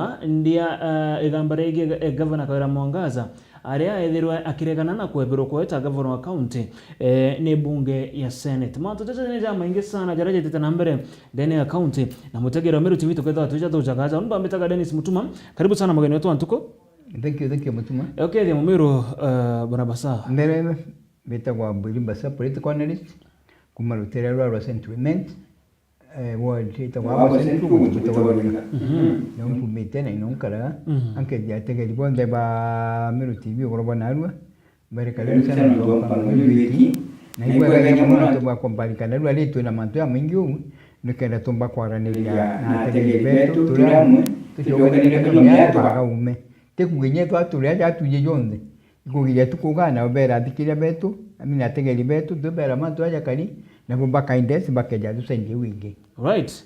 Mwangaza ndia igambarege governor Kawira Mwangaza aria ethirwe akiregana na kwebirwo kweta governor wa county ni bunge ya Senate. Matutete ni jama ingi sana jaraje tete na mbere ndani ya county na mutegero meru TV kwetha tuja tujagaza ndo ambetaga Dennis Mutuma. Karibu sana mugeni wetu Antuko. Thank you Mutuma. Okay, the mumiru bwana Basa. Mbere betagwa Bwiri Basa political analyst kumarutera rwa sentiment word itagwa central kutagwa no mpumite na inonkara anke jatege libonde ba Meru TV oroba narwa bare kale sana ndo kwa mwiki na iwe ganya mwana to kompalika narwa leto na manto ya mingi nikenda tomba kwa ranelia na tege beto turamu tujoganira kanya kwa ume tekugenye twa turia tuje jonde ikugira tukugana obera dikira beto amina tege libeto dobera manto ya kali na kumbaka index bakeja tusaidie wingi. Right.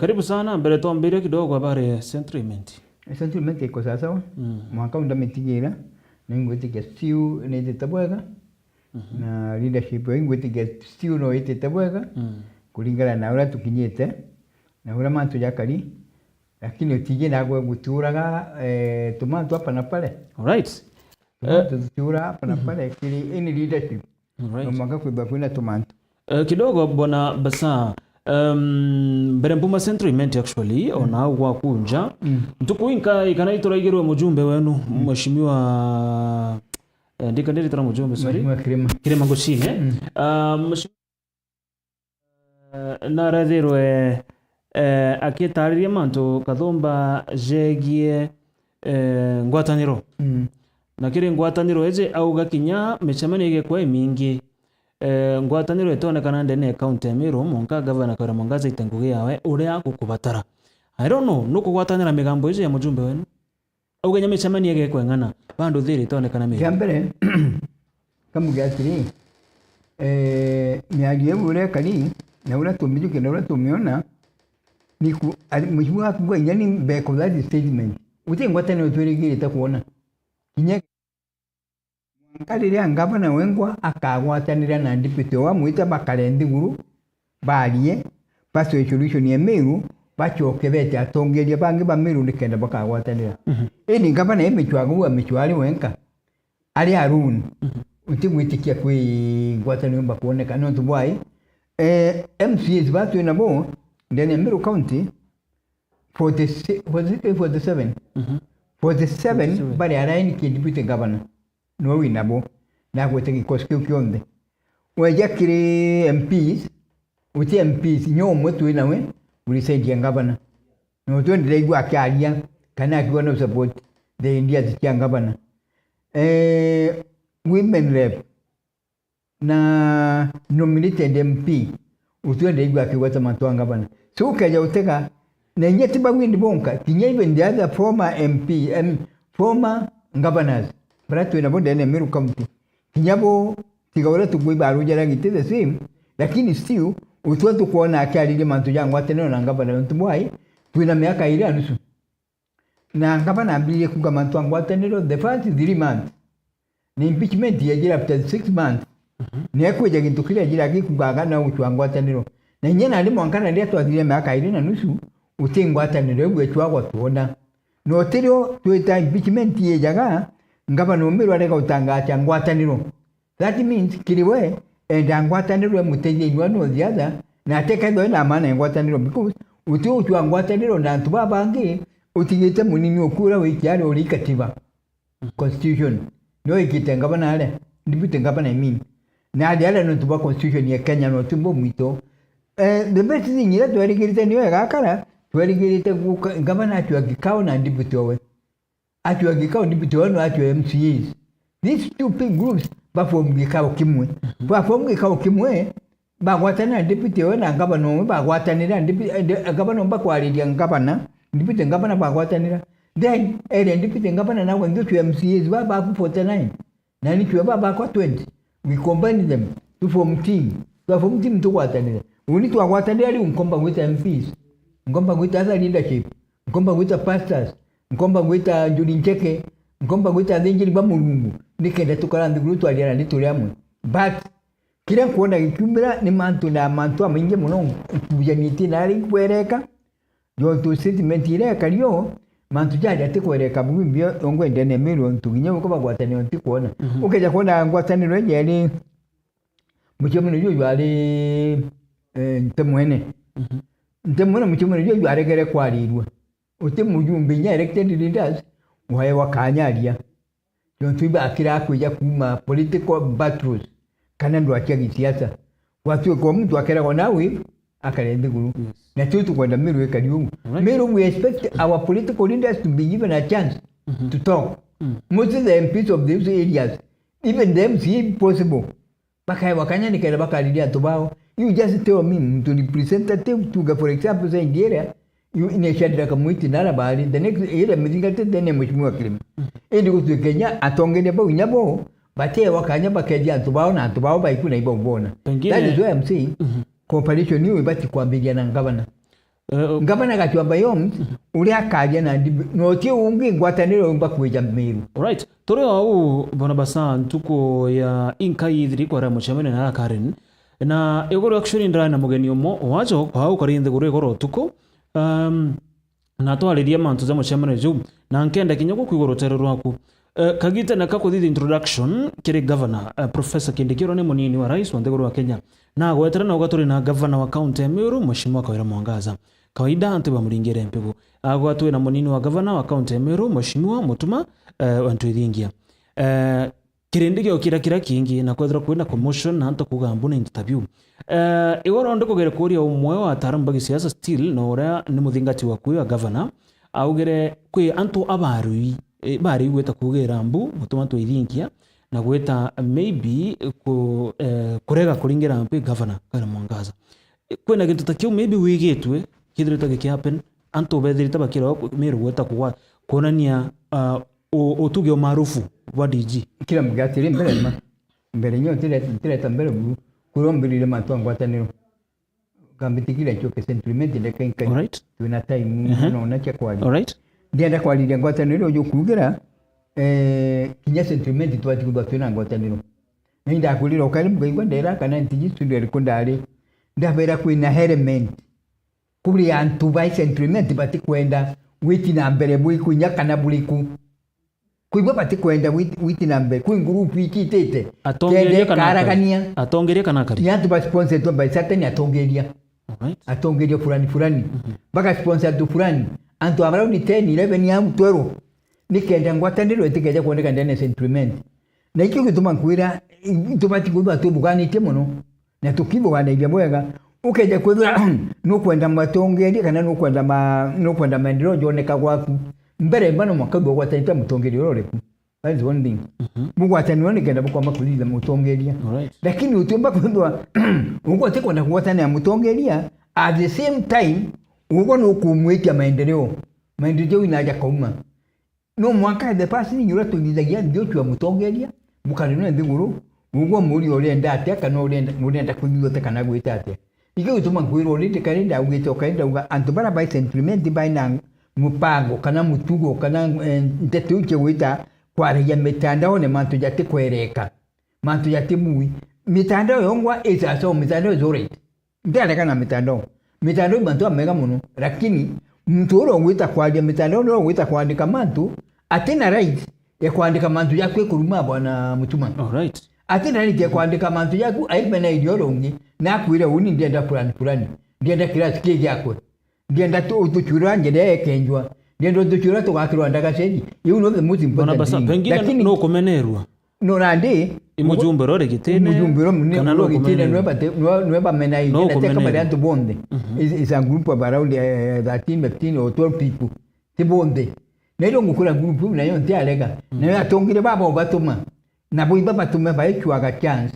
Karibu sana mbele tuambie kidogo habari sentiment. Sentiment iko sawa. Mwaka undametigira na ingwetiga still ni tabwega. Na leadership ingwetiga still no tabwega. Kulingana na ura tukinyete. Na ura mantu yakali. Lakini utije nagwe guturaga tumantu hapa na pale. Right. Tutura hapa na pale kili any leadership. Right. Mwaka kuiba kuna tumantu. Kidogo bwana Basa Berempuma sentiment actually ona wa kunja ntukuinka ikanaitwa igirwe mujumbe wenu mheshimiwa ndika ndiri tara mujumbe sorry Kirema Goshine na radhirwe akitariria mantu kathomba jegie ngwataniro na kire ngwataniro eje auga kinya mechamani igekwa mingi ngwataniro itonekana ndene account ya Meru monka governor Kawira Mwangaza itenguge yawe uria gukubatara. I don't know nuko gwatanira migambo izo ya mujumbe wenu auga nyame chamani yege kwengana bandu thiri itonekana Meru yambere kamugatiri miagie ure kali na ura tumijuke na ura tumiona ni ku mheshimiwa kubwa yani beko that statement uti ngwataniro twirigire takuona kinye Kalire ngabana wengwa akagwatanira na deputy wa mwita bakarendi guru barie paso solution ya Meru bachokebete atongeria bangi ba Meru nikenda bakagwatanira eni ngabana emechwagu amechwali wenka ali arun uti mwitikia kwi ngwataniro bakuoneka no tubwai MCs batu na bo ndene Meru County 47 bali araini ki deputy governor no winabo na kwete kikoske kyonde wajakire MPs uti MPs nyomo tu nawe ulisaidia ngabana no tu ndile gwa kyalia kana kiwa no support the India zikia ngabana women rep na nominated MP utu ndile gwa kiwa tamatwa ngabana so kaja uteka na nyeti bagwindi bonka kinye the other former MP former governors Bratu ina bonde ene Meru County. Kinyabo tigawala tukuiba arujara gite the same. Lakini still utuwa kuona akali mantu jangu ateneno na ngabana ntubwai tuina miaka ile anusu. Na ngabana ambile kuga mantu wangu ateneno the first 3 months. Ni impeachment ya jira after 6 months. Ni ekweja gintu kile jira kikugaga na uchu wangu ateneno. Na nyena ali mwankana ndia tuadile miaka ile na nusu utingwa ateneno ebwe chwa tuona. No tirio tuita impeachment ye jaga ngabana Meru areka utangacha ngwataniro. That means kiliwe enda ngwataniro muteje inwano ziada na teka ndo na maana ngwataniro because utu uchwa ngwataniro na ntuba bangi utigete munini okura wikyari uri katiba constitution no ikite ngabana ale ndibute ngabana mimi na ale no tuba constitution ya Kenya no tumbo mwito the best thing ila twarigirite niwe gakara twarigirite ngabana atwa kikao na ndibute owe atwa gikao deputy wanu atwa MCAs. These two big groups bafom gikao kimwe. Bafom gikao kimwe bagwatana deputy wana ngabano bagwatanira ngabano bakwalidia ngabana deputy ngabana bagwatanira. Then deputy ngabana na wengi tu MCAs baba ku 49. Na ni kwa baba kwa 20. We combine them to form team. To form team to gwatanira. Uni tu gwatanira li unkomba with MPs. Ngomba with other leadership. Ngomba with pastors. Ngomba gwita Njuri Ncheke, ngomba gwita Dhenjiri Bamulungu, nikenda tukarandi grutu aliana nituliamwe. But kila kuona kikumira ni mantu na mantu aminge muno kujaniti nari kwereka. Yo tu statement ile kalio mantu jaja tikwereka bwibyo ongwende ne Meru ntuginye uko bagwataniro ntikona ukeja kona ngwataniro yeli muchemune yo yali ntemwene ntemwene muchemune yo yaregere kwarirwa uti mujumbe nya elected leaders waye wakanyalia yontu bakira kuja kuma political battles kana ndo akia gisiasa watu kwa mtu akera kwa nawe akarende guru na tutu kwenda Meru ekaliu Meru we expect our political leaders to be given a chance to talk most of the MPs of these areas even them see possible baka wakanya nikera bakalidia tobao you just tell me to representative to for example say Nigeria you initiated community nara bali the next area mizingate tene mheshimiwa Kilima ndi kutu Kenya atongene ba unyabo bate wakanya bakedia tobao na tobao baikuna ibona that is why I'm saying cooperation niwe bati kwambilia na ngabana ngabana gachwamba yoms uri akaje na no tie ungi ngwataniro mbakweja Meru. Alright, tore au bona basan tuko ya inkaidri kwa ramo chamene na Karen na egoro actually ndra na mugeni omo wacho kwa ukarinde gore goro tuko na twaliria mantu za chamene ju na nkenda kinyoko kwigoro tero rwaku kagita na kako the introduction kire governor Professor Kindikiro ne munini wa rais wa ndegoro wa Kenya na gwetera na ugaturi na governor wa county ya Meru Mheshimiwa Kawira Mwangaza kawaida antu bamulingire mpego agwatwe na munini wa governor wa county ya Meru Mheshimiwa Mutuma wantu ithingia kirindigyo kira kingi na kwethera kwenda commotion na antu kugamba na interview igoro ndiko gere kuria umwe wa taramba gisiasa still no ora ni muthingati wa kuya governor augere kwi antu abarui bari gweta kugera mbu Mutuma twithingia na gweta maybe kurega kuringira mpe governor kana Mwangaza kwena gintu takio maybe wigitwe kithirita gikihappen antu bethirita bakira Meru gweta kuwa konania otuge maarufu wa DG kila mgatiri mbere nyo tire tambere kurombirire mantu ngwataniro kambitikira choke sentiment de kenkai alright tuna time no na chakwali alright ndienda kwali ngwataniro yo kugera kinya sentiment twati kubatuna ngwataniro nda kulira okali mgwa ndera kana ntiji studio rikondari ndabera kwina element kubri antu by sentiment bati kwenda witi na mbere bui kunya kana buliku kuibwa bati kwenda witi na mbere ku group ikitete atongeria kana kari ya tu sponsor to by certain atongeria alright atongeria fulani baka sponsor tu fulani antu amara ni 10 11 ya mtwero nikenda ngwataniro etikeja kuoneka ndene sentiment na ikyo gituma kwira tubati kuba tubugani temono na tukibo wana ibya mwega ukeja kwira no kwenda matongeri kana no kwenda mandiro joneka gwaku mbere bano makabo gwatanta mutongeri roreku that is one thing mugwatani wone kenda bukwa makuliza mutongeria lakini utumba kwendwa uko teko na kuwatana mutongeria at the same time uko no kumweka maendeleo inaja kauma no mwaka the past ni yura tungizagia ndio kwa mutongeria mukanino ndinguru ugo muri orenda atia kana orenda kunyota kana gwita atia ike utuma kwiro orende kanenda ugito kaenda uga antubara by sentiment by na mupango kana mutugo kana ntetu uche wita kwa ya mitandao ne mantu jati kwereka mantu jati mui mitandao yongwa isa so mitandao zore ndale kana mitandao mantu amega muno lakini mtu ro wita kwa ya mitandao ro wita kuandika mantu atina right ya kuandika mantu yako kuruma bwana Mutuma alright atina right ya kuandika mantu yako aibena idiorongi na kuira uni ndienda fulani ndienda kila sikije yako ndienda tu utuchura ngede kenjwa ndienda utuchura to kakirwa ndagaseji you know the most important thing lakini no komenerwa no rande imujumbe rore gitene kana no gitene nweba menai ndienda teka barianto bonde is a group of around 13 or 12 people tibonde nero ngukura group nayo ntialega nayo atongire baba batuma nabo ibaba tume baikwaga chance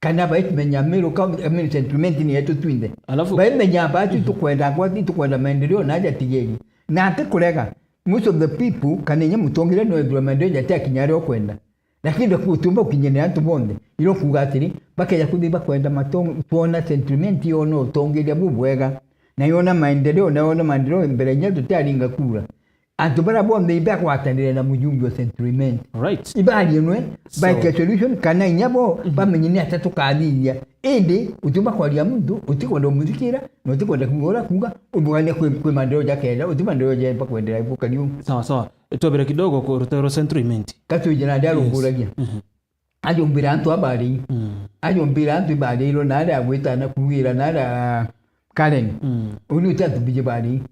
kana baimenya Meru kama sentiment ni yetu twinde baimenya batu tukwenda maendeleo naja tigeni na atakurega most of the people kanenya mutongire no environment jati akinyari okwenda lakini kutumba kinyene antu bonde ilo kugatiri bakeja kudiba kwenda matongo tuona sentiment yono tongire bubwega na yona maendeleo mbere nyetu talinga kura antu bara bonde ibe kwatanire na mujumbe centriment right ibali nwe by solution kana inyabo bamenyine atatu kadiya indi utuma kwa ya mtu utikwenda muzikira no utikwenda kungora kunga ubwane kwe mandero jakenda utimandero je pa kwendera ibuka liu sawa etobere kidogo ko rutero centriment katujina ndalo nguragia ajombira antu abali ajombira antu ibali ro nada agwita na kuwira nada Karen uni utatu bije bali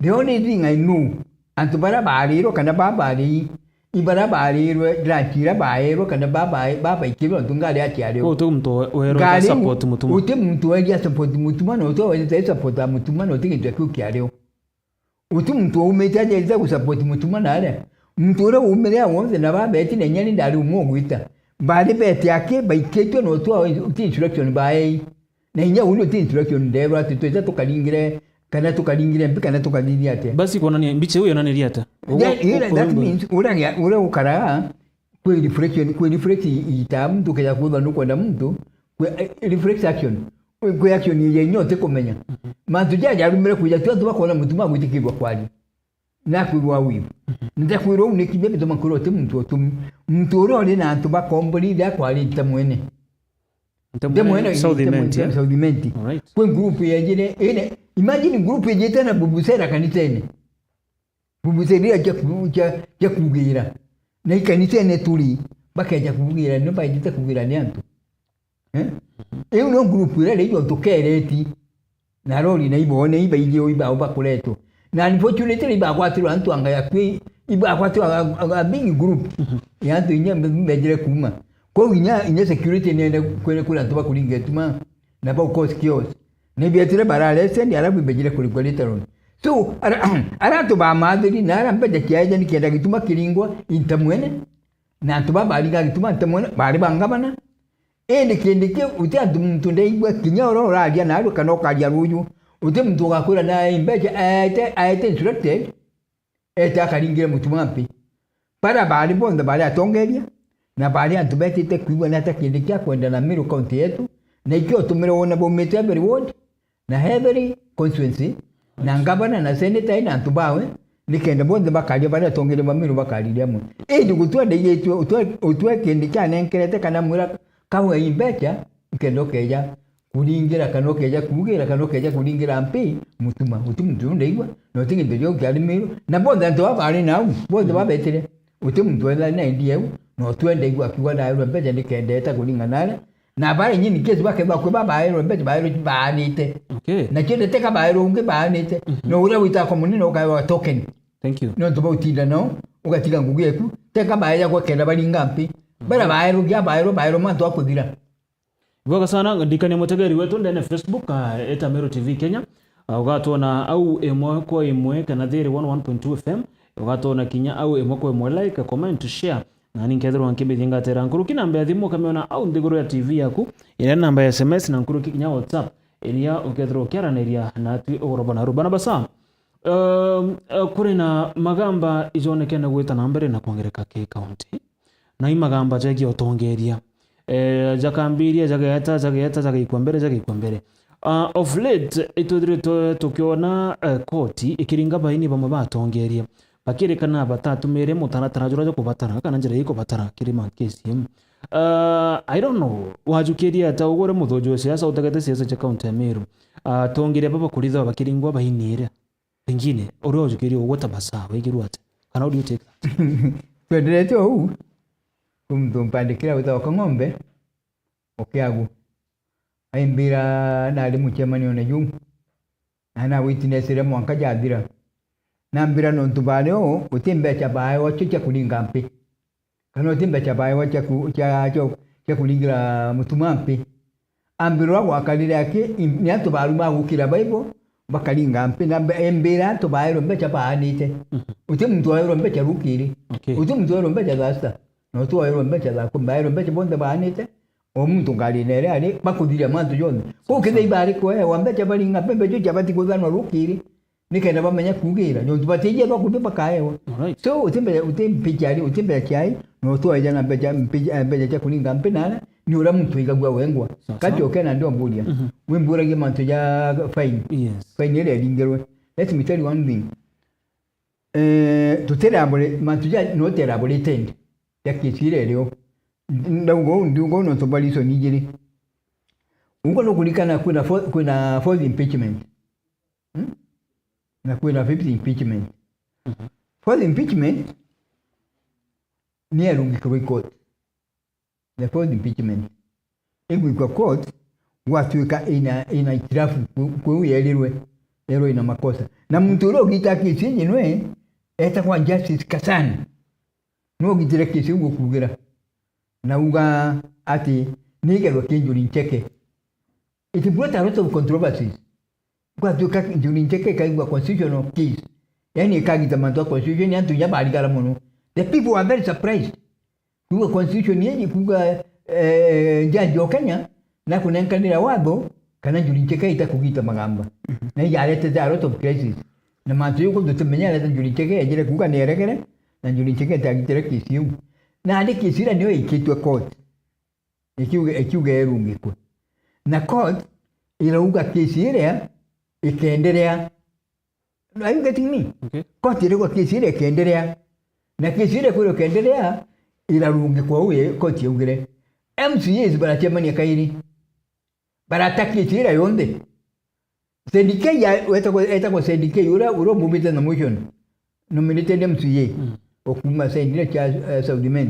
the only thing I know antu bara bali ro kana babali ibara bali ro drakira baero kana baba ikiro tungale achiare utu mtu wero support mutuma utu mtu wero support mutuma no to wero support mutuma no tingi tukiare utu mtu umetaje za kusupport mutuma nale mtu ro umelea wonze na baba eti nenyani ndali umugwita bali beti yake baiketo no to uti instruction bae na inya uno uti instruction ndero atitweza tukalingire kana tukalingire mpika na tukadini ate basi kwa nani mbiche huyo nani riata that means ura ukara kwa reflect itamu tukaja kuba nuko na mtu kwa reflect action kwa action yenyote kumenya mantu jaja rumire kuja tu bakona mutuma gwitikirwa kwali nakwirwa wivu ndakwirwa unikibe bituma kurote mtu ro na antu bakomboli da kwali tamwene Saudimenti kwa group yengine ene imagine group yengine na bubusera kanitene bubusera ya kugira na ikanitene tuli bakaja kugira no bayita kugira ni antu no group ile yo tokereti na roli na ibone iba ilio iba obakuleto na unfortunately iba kwatu antu anga yakwi iba kwatu a big group yantu inyambe mbejere kuma kwa inya security nene kwene kula ntoba kulinga tuma na ba ukos kios ne biatire barale sendi arabu bejire kulikwali taron so ara to ba madri na ara mbeje kiaje ni kienda gituma kilingwa intamwene na to ba baliga gituma intamwene bali bangabana ende kendike uti muntu ndeigwa kinyoro radia na aro kanoka adia ruju uti muntu gakura na imbeje aite instructed eta kalingire mutuma mpi para bali bonda bali atongeria na bali antu betite kuibwa na takindika kwenda na Meru County yetu na ikio tumeona bomete every ward na every constituency na ngabana na senator na antu bawe nikenda bonde bakali bali tongere Meru bakali diamu ndi gutwende yetu utwe kindika nenkerete kana mura kawe imbecha kendo keja kulingira kanokeja kugira kanokeja kulingira mpi mutuma ndeigwa no tingi ndio kyali Meru na bonde antu bali na bonde babetire utimutwela na ndiye no twende igwa kiwa na ero mbeje nikendeta kulingana na bale nyini kesi bake bakwe baba ero mbeje ba ero baanite okay na kende teka ba ero unge baanite no ura wita ko munino ukawa token thank you no to bautinda no ugatika ngugu yeku teka ba ero kwa kenda bali ngampi bara ba ero gya ba ero manto akugira Voga sana ndikane mutegeri wetu ndene Facebook eta Meru TV Kenya ugatona au emwe kwa emwe kana thiri 101.2 FM ugatona kinya au emwe kwa emwe like comment share na ninkethero ankibithinga tera nkuru kinamba thimu kamiona au ndiguru ya TV yaku ile namba ya SMS na nkuru kinya WhatsApp ilia ukethero kiaraniria na ati urobana rubana basa kuri na magamba ijonekene gwita na mbere na kuongereka ke county na imagamba jagi otongeria jakambiria jagayeta jagaikwa mbere of late itudire tukiona koti ikiringa baini bamwe batongeria bakirekana batatumire mutaratara jura jo kubatara kana njira yiko batara kirima KCM I don't know wajukiria ata ugore muthojo siasa utagete siasa cha county ya Meru tongire baba kulitha bakiringwa bainire pengine oro wajukiria ugota basa wegirwate kana audio take that tuendelete huu kumtumpandikira utoka ng'ombe okiagu aimbira na ali muchemani one jum ana witness re mwanka jadira na mbira no ntubale o utimbe cha bae wacho cha kulinga mpi kana utimbe cha bae wacho cha kulingira mutumampi ambiro wa kalile yake ni atubalu ma gukira bible bakalinga mpi na embira to bae ro mbecha baanite utimtu wa ro mbecha rukiri utimtu wa ro mbecha dasta no tu wa ro mbecha da kumba ro mbecha bonde baanite omuntu ngalinere ali bakudira mantu jone ko kende ibari ko wa mbecha balinga pembe jo jabati kuzanwa rukiri nikenda bamenya kugira nyo tubatije bakubipa kaewa so utembe chali utembe chai no to ajana mbeja cha kulinga mpenana ni ura muntu igagwa wengwa kati okena ndio mbulia wembura ge mantu ya fine yes fine ile lingerwe let me tell you one thing tuterabole matuja no terabole tend ya kisire leo ndugo no tobaliso nijiri uko no kulikana kuna fourth impeachment na kuna fifth impeachment fourth impeachment ni arungi kwa court the fourth impeachment kwa court watuika ina itirafu kwa yelirwe ero ina makosa na mtu ro gitaki sinyi nwe eta kwa justice kasani no gitire kisi ugo kugira na uga ati nigero kinjuri ncheke it brought a lot of controversies kwa tuka kinjuri ncheke kaigwa constitutional case yani kagita manto constitution yantu yabali gara mono the people are very surprised kwa constitution yenye kwa jaji wa Kenya na kunenkanira wabo kana njuri ncheke itakugita magamba na yarete a lot of crisis na mantu yuko tutemenya la njuri ncheke yajire kuga nerekere na njuri ncheke tagitire kisiu na andi kisira niyo ikitwe court ikiuga erungi kwa na court ilauga kisira ikendelea. Are you getting me? Okay. Court ilikuwa kisira ikendelea na kisira kule ikendelea ilarungi kwa uye court yugire MCAs barachema ni kairi barataki kisira yonde sendike ya weta kwa sendike uro mubita na motion nominated MCA okuma sendile cha Saudi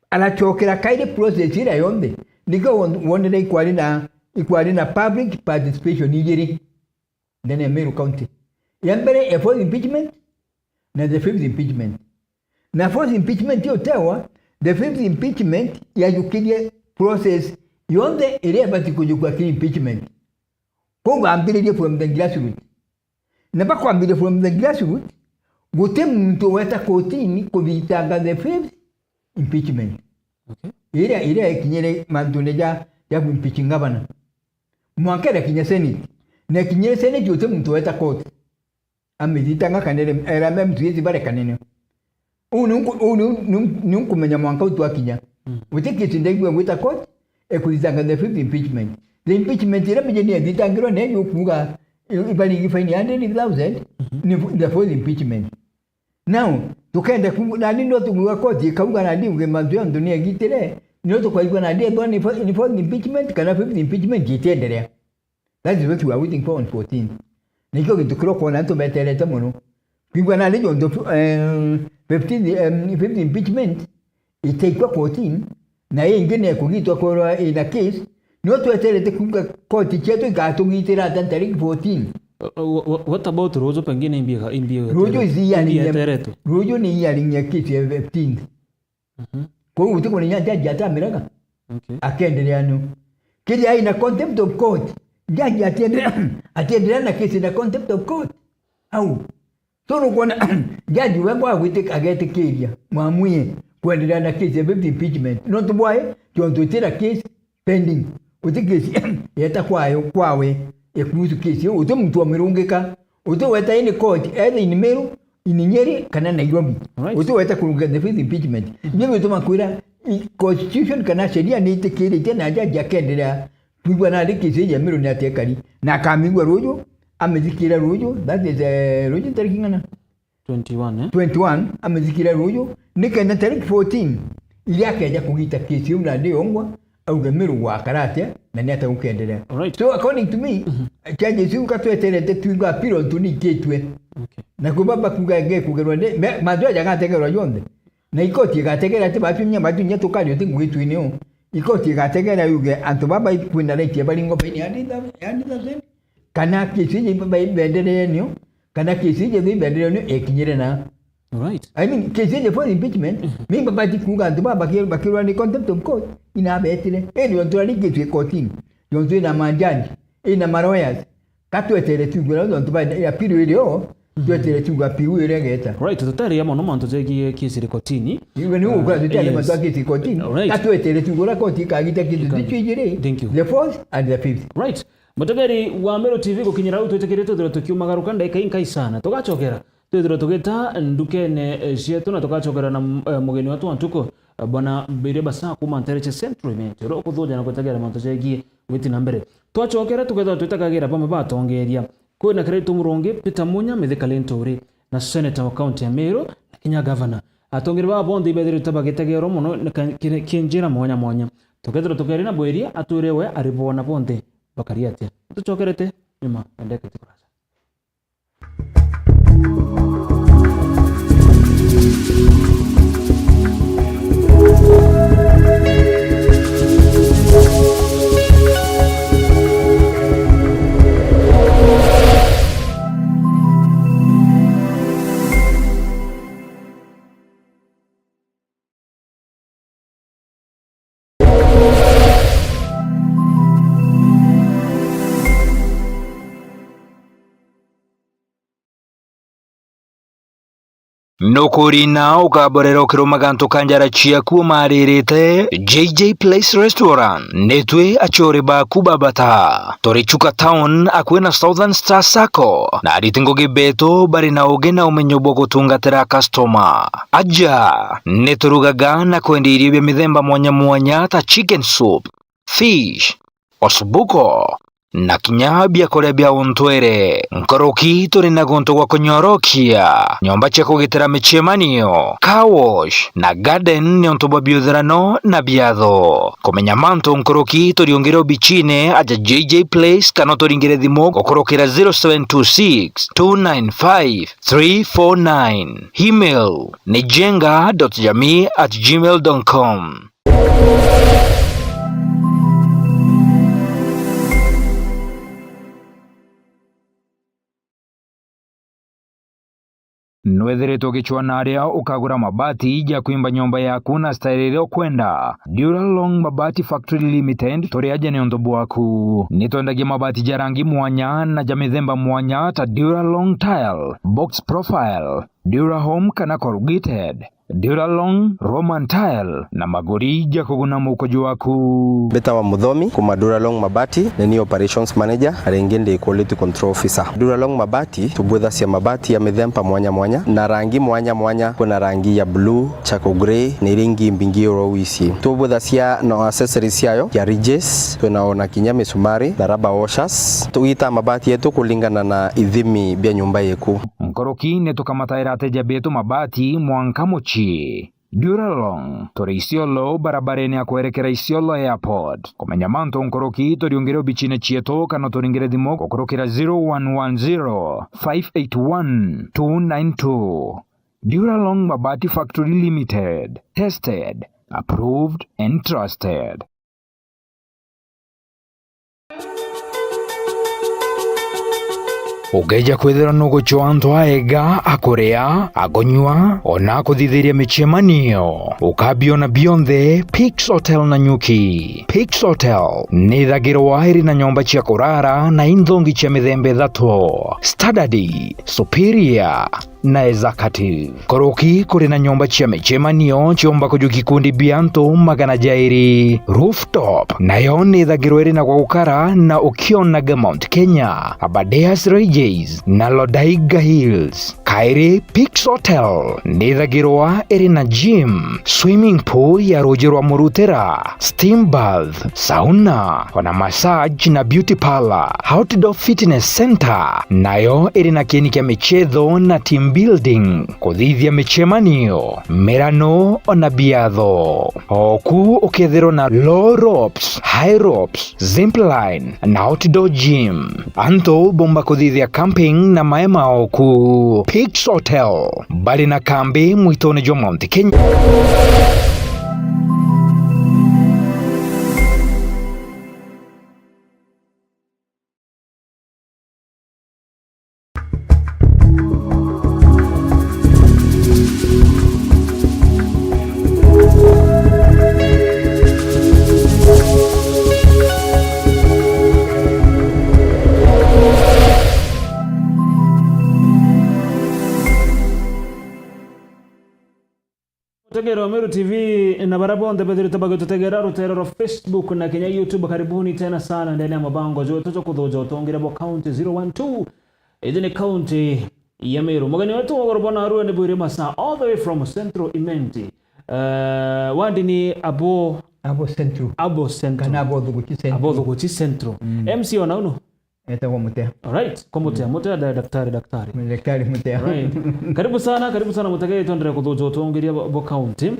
anachokera kaide process ira yonde niko wonde equally na public participation nigeri ndani ya Meru County yambere fourth impeachment na the fifth impeachment na fourth impeachment yotewa the fifth impeachment ya yukilie process yonde ile bati kujukwa kile impeachment kwa ambile from the grassroots na bako ambile from the grassroots gote mtu weta kotini kubitanga the fifth impeachment. Okay. Ile kinyere manduneja ya kumpeaching governor. Mwankere kinye senate. Na kinye senate yote mtu weta court. Amezitanga kanele era mtu yezi bare kanene. Unu kumenya mwanka utu akinya. Utiki tindegwe weta court ekulizanga the fifth impeachment. The impeachment ile bijeni editangiro ne yokuga ibali gifaini 100,000 ni the fourth impeachment. Now tukenda nani ndo tuwa koti kauga nadi ungemanzo ya dunia gitire ndio tukwa iko nadi ndo ni fourth impeachment kana fifth impeachment gitendelea. That is what we are waiting for on 14. Niko kitukiro kwa nanto beteleta mono kwigwa nadi ndo fifth impeachment itaikwa 14 na yeye ingine kugitwa kwa ina case ndio tuetelete kuga koti chetu ikatungitira tantariki 14. What about Rojo pengine imbia Rojo Rojo ni hearing ya kiti ya 15. Kwa hiyo utiko ni jaji atamiraka. Okay. Akaendelea no. Kile haina contempt of court. Jaji atiendelea na kesi na contempt of court. Au. Tono kwa jaji wewe awite agete kilia. Mwamuye kuendelea na kesi ya impeachment. Not boy, tuntutira case pending. Utikesi yata kwawe ekuzu kesi uto mtu amerungeka uto weta ini court either in Meru in Nyeri kana Nairobi uto weta kurunga the fifth impeachment nyewe uto makwira constitution kana sheria ni itekele tena jaji akendelea pigwa na kesi ya Meru ni atekali na kamingwa Rojo amezikira Rojo that is Rojo tariki ngana 21 amezikira Rojo nikenda tariki 14 ili akaja kugita kesi umradi ongwa au Meru wa karate na ni atakuendelea. Right. So according to me, chaje si ukatwetelete twiga apiro tuni ketwe. Okay. Na kubaba kugage kugerwande mazo yagategera yonde. Na ikoti gategera te batunya batunya tokalyo te ngwitwineo. Ikoti gategera yuge antobaba ikwenda leti balingo beni hadi da kana kisije bendele nyo kana kisije bendele nyo ekinyere na. Right. I mean, kisije for impeachment, mimi babati kuga antobaba bakirwa ni contempt of court ina betile ndio ndani kitu kotini ndio ina manjaji ina maroyas katwetele tugura ndio tuba ya piro ilio twetele tugwa piu ile geta right totari ya mono manto zegi kesi kotini iwe ni ukura tutale manto kesi kotini katwetele tugura koti kagita kitu dichijire the fourth and the fifth right mutaberi wa Meru TV gukinyira utwetekerete thiro tukiumagaruka ndaika inkai sana tugachokera twithiro tugita ndukene cietu na tugachokera na mugeni watu wantuko bwana Mbere Basa kuma Ntereche Central Metro kuthoja na kutagera manto cegie witi na mbere twachokera tugetha twitakagira pamwe batongeria kwina kire tumuronge Peter Munya mithika lentore na senator wa county ya Meru na kinya governor atongere ba bondi bedere tabagetegero muno kinjira mwanya tokethero tokeri na bweria aturewe aribona bonde bakariate tuchokerete nyuma ndeke tikurasa. Nukurina ukaborero kirumaganto kanjara chiaku maririte JJ Place Restaurant netwe achore baku babata torichuka town akwena Southern Star Sacco na aritingo gibeto bari na ogena umenyobo gutungatira customer aja neturugaga na kwendirie bya mithemba mwanya ta chicken soup, fish, osbuko na kinya byakoria bya untwere nkoroki turi na gonto gwa kunyorokia nyomba cha kugitira michemanio kawosh na garden nyonto babyutherano na byatho kumenya manto nkoroki turi ongero bichine aja JJ Place kana toringire thimo gokorokera 0726 295 349 email ni jenga.jamii@gmail.com. Nwethiritwo gichwana aria ukagura mabati ya kuimba nyomba yaku na style kwenda Duralong Mabati Factory Limited turi aje ne ondobo waku nitwendagia mabati ja rangi mwanya na ja mithemba mwanya ta Duralong Tile, Box Profile, Durahome kana corrugated, Duralong Roman Tile na magori ja kuguna mukojo waku. Beta wa Muthomi kuma Duralong Mabati ni operations manager arengende quality control officer. Duralong Mabati tubwetha cia mabati ya mithemba mwanya na rangi mwanya kuna rangi ya blue, charcoal grey na ringi mbingi rowisi. Tubwetha cia no accessories yayo ya ridges tunaona kinya misumari na rubber washers. Tuita mabati yetu kulingana na ithimi bya nyumba yeku. Nkoroki netukamataira ateja betu mabati mwankamochi Duralong turi Isiolo barabareni ya kuerekera Isiolo Airport. Kumenya manto nkoroki toriongere bichine chieto kana toringere thimo kukorokera 0110 581 292. Duralong Mabati Factory Limited, tested, approved and trusted. Ugeja kwethera nugo chwanto aega akorea agonywa ona kuthithiria michemanio ukabiona beyond Pix Hotel na nyuki. Pix Hotel ni thagiro wahiri na nyomba chia kurara na indhongi chia mithembe thato standard, superior na executive. Koroki kuri na nyomba chia michemanio chiomba kujukikundi bianto magana jairi rooftop na yoni thagiro eri na kwa ukara na ukionaga Mount Kenya, Abadeas Ranges na Lodaiga Hills. Kairi Pix Hotel ni thagirwa eri na gym, swimming pool ya rojirwa murutera, steam bath, sauna, ona massage na beauty parlor, outdoor fitness center, nayo eri na kieni kia michetho na team building, kuthithia michemanio, merano ona biatho. Oku ukethero na low ropes, high ropes, zipline na outdoor gym. Anto bomba kuthithia camping na maema oku. Pix Hotel bali na kambi mwitoni jo Mount Kenya. Tegero Meru TV na barabonde bediri tabago tutegera rutero Facebook na Kenya YouTube. Karibuni tena sana ndani ya mabango jo tuzo kudhojo tongera bo county 012 idine county ya Meru. Mugani wetu wagorobona aruwe ni bwire masa all the way from Central Imenti. Wandi ni Abo Central. Abo Central. Kana Abo Dhuguchi Central. Abo Dhuguchi Central. MC wanauno? Etagwo Mutea. Alright, kwa Mutea. Mutea daktari. Daktari Mutea. Alright. Karibu sana Mutea yetu ndire kuthujo tuongeria bo county.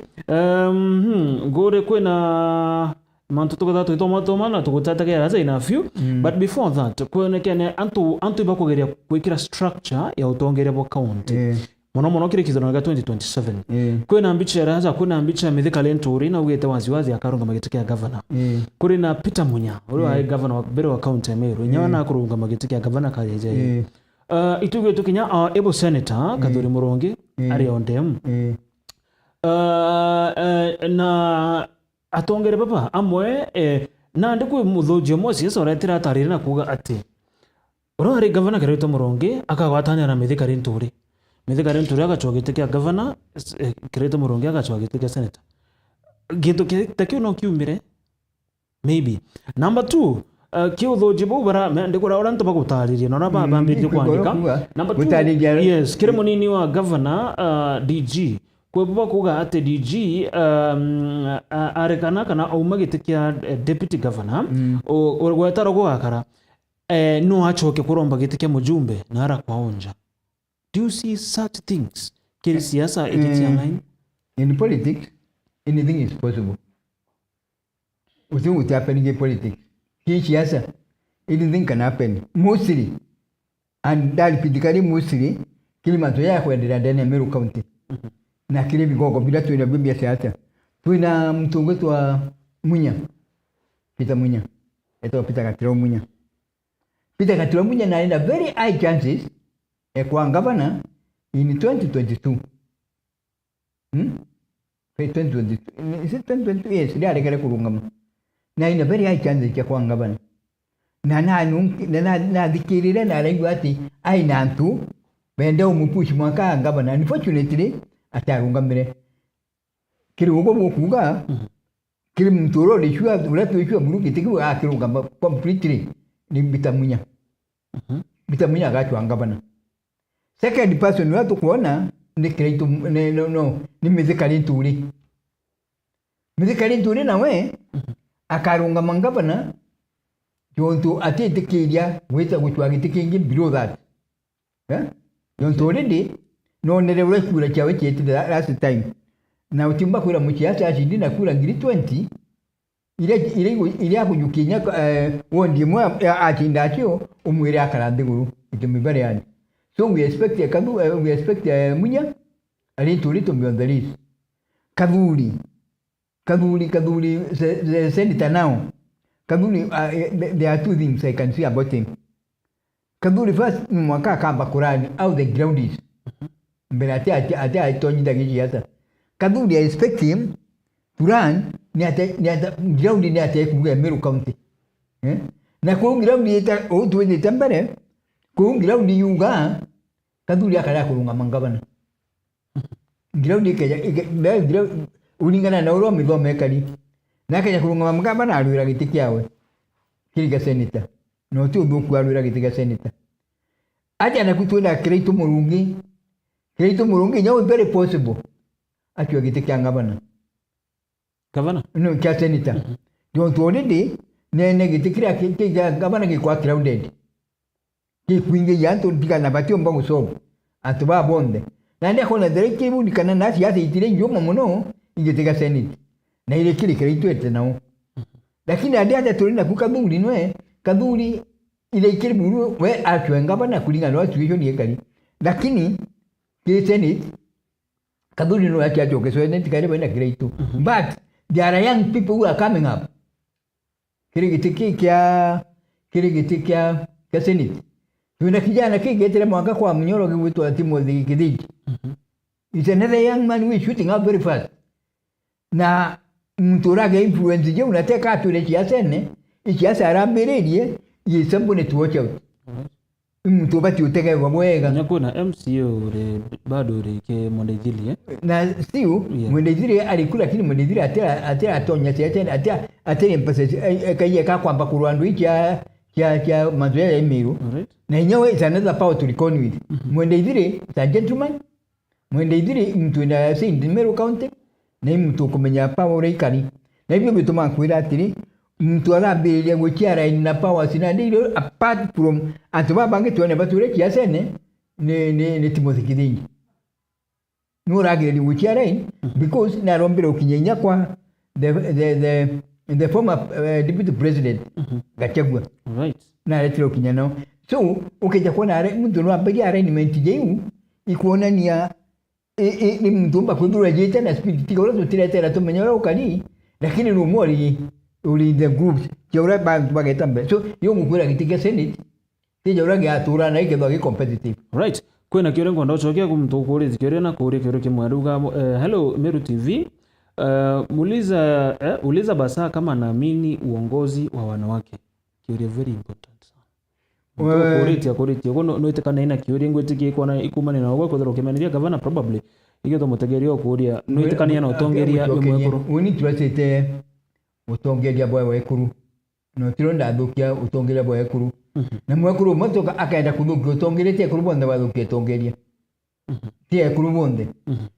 Ngore kwena mantu tugatha twitoma na tugutatage raza enough you. But before that, kwonekane antu bakugeria kwikira structure ya utongeria bo county. Mono kire kizano ga 2027. Kwena ambicha raza, kwena ambicha Mithika Lenturi na ugete waziwazi akarunga magitike ya governor. Kuri na Peter Munya, uri wa governor wa Bero wa county Meru, nyawa na kurunga magitike ya governor kajeje. Ituge tukinya able senator Kadhuri Murongi ari on them. Na atongere papa amwe na ndiku muthojo Moses oretira tarire na kuga ati ro ari governor Kirito Murongi akagwatanya na Mithika Lenturi. Mithika Lenturi agachogete kia governor Kirito Murongi agachogete kia senator. Gintu takio no kiumire maybe. Number 2 kiuthoji bo bara ndikura ora ntoba gutariria nona bambiririe kwandika. Number 2 yes kire munini wa governor DG kwebuba kuga ate DG arekana kana aumagite kia deputy governor gwetara gwakara no achoke kuromba gite kia mujumbe na ara kwaonja. Do you see such things? Kiri siasa ikiti online? In politics, anything is possible. What's happening in politics? Kiri siasa, anything can happen. Mostly, and that politically mostly, kili matoya kuendelea ndani ya Meru County. Na kile vigogo bila tuina bibi ya siasa. Tuina mtu wetu wa Munya. Peter Munya. Eto Peter Katilo Munya. Peter Katilo Munya na ina very high chances kwa governor in 2022. 2022. Is it 2022? Yes, dia rekere kurungama. Na ina very high chances ya kwa governor. Na dikirire na rengu ati aina antu bende umupushi mwaka governor. Unfortunately, atarungamire. Kiri ugo mukuga kiri mtoro lishua uratu muruki tikiwa akirungama completely ni Bitamunya. Bitamunya agachwa governor. Second person watu kuona ni Kirito ni Mithika Lenturi. Mithika Lenturi nawe akarunga mangavana yontu atitikiria wita guchwa gitikingi below that. Yontu already no nere ule kura chawe cheti last time. Na utimba kura muchiasa ashindi na kura ngiri 20 ile akujukinya wondi mwa achinda chio umwire akarande guru itumibare yani. So we expect Munya Lenturi to be on the list. Kadhuri the senator now. Kadhuri there are two things I can say about him. Kadhuri first mwaka kamba Kurani how the ground is. Mbele ati aitonyi dagiji yasa. Kadhuri I expect him to run ni ata ground ni ata kuga Meru County. Na kwa ground ita tuwe tambare kuungira udi yuga Kadhuri akara kurunga mangabana. Ground keja ulingana na uro mithome kali. Na keja kurunga mangabana alwira gitiki yawe. Kiriga senator. No tu buku alwira gitiki senator. Aja na kutwenda Kirito Murongi. Kirito Murongi nyawe very possible. Ati gitiki ngabana. Governor? No, kia senator. Don't already ne gitikira kija gabana kwa crowded. Kuingia yanto pika na batio mbangu sobo atuba bonde na ndio kuna direct ibu nikana nasi yate itire njoma muno ingeteka senate na ile kile Kirito ete nao lakini hata tulina kukadhuri nwe kadhuri ile kile buru we atwenga bana kulinga na situation yekali lakini ke senate kadhuri no yake atoke so senate kale bana Kirito but there are young people who are coming up kile gitikia senate. Kuna kijana kigetere mwaka kwa Mnyoro kiwitwa Timothy Kidiji. It's another young man who is shooting up very fast. Na mturage influence je unateka atule chiasene, ichiasa arambererie, is somebody to watch out. Mtu bati uteke kwa mwega. Nyakuna MCO ule bado ule ke Mwendejili Na siu Mwendejili alikula kini Mwendejili atela atonya siya atela mpasa kaya kwamba kuruandu ichi kia mazoea ya Meru. Na inyewe is another power to reckon with. Mwendejili is a gentleman. Mwendejili mtu in Meru County. Na mtu kumenya power ule ikari. Na hivyo bituma kuira atiri mtu arabiria guchiara ina power sina ndio apart from atuba bange tuone bature kiasene ni Timothy Kithinji nuragire ni guchiara because na rombero ukinyenya kwa the former deputy president Gachagua Right. na retiro kinyana so ukija kuona mtu no abadi arrangement jeu ikuona ni mtu mba kudura jeta na speed tikoro tutireta tumenyora ukali lakini rumori uli the groups jora bagetambe so yo mukura gitike senate ti jora gatura na ikethwa competitive. Right. Kwena kire ngondo chokia kumtukuri zikire na kure kire kimwaruga hello Meru TV. Uliza basa kama naamini uongozi wa wanawake. Kiure very important. Kuritia kono no itekana ina kiure ngwetiki kona ikumane na ogwa kodero kemaniria governor probably igeto mutegerio kuria no itekana na utongeria yomwekuru uni twasete utongeria bwa wekuru no tironda thukia utongeria bwa wekuru na mwekuru motoka akaenda kuthukia utongeretie kuru bonde wathukia tongeria tie kuru bonde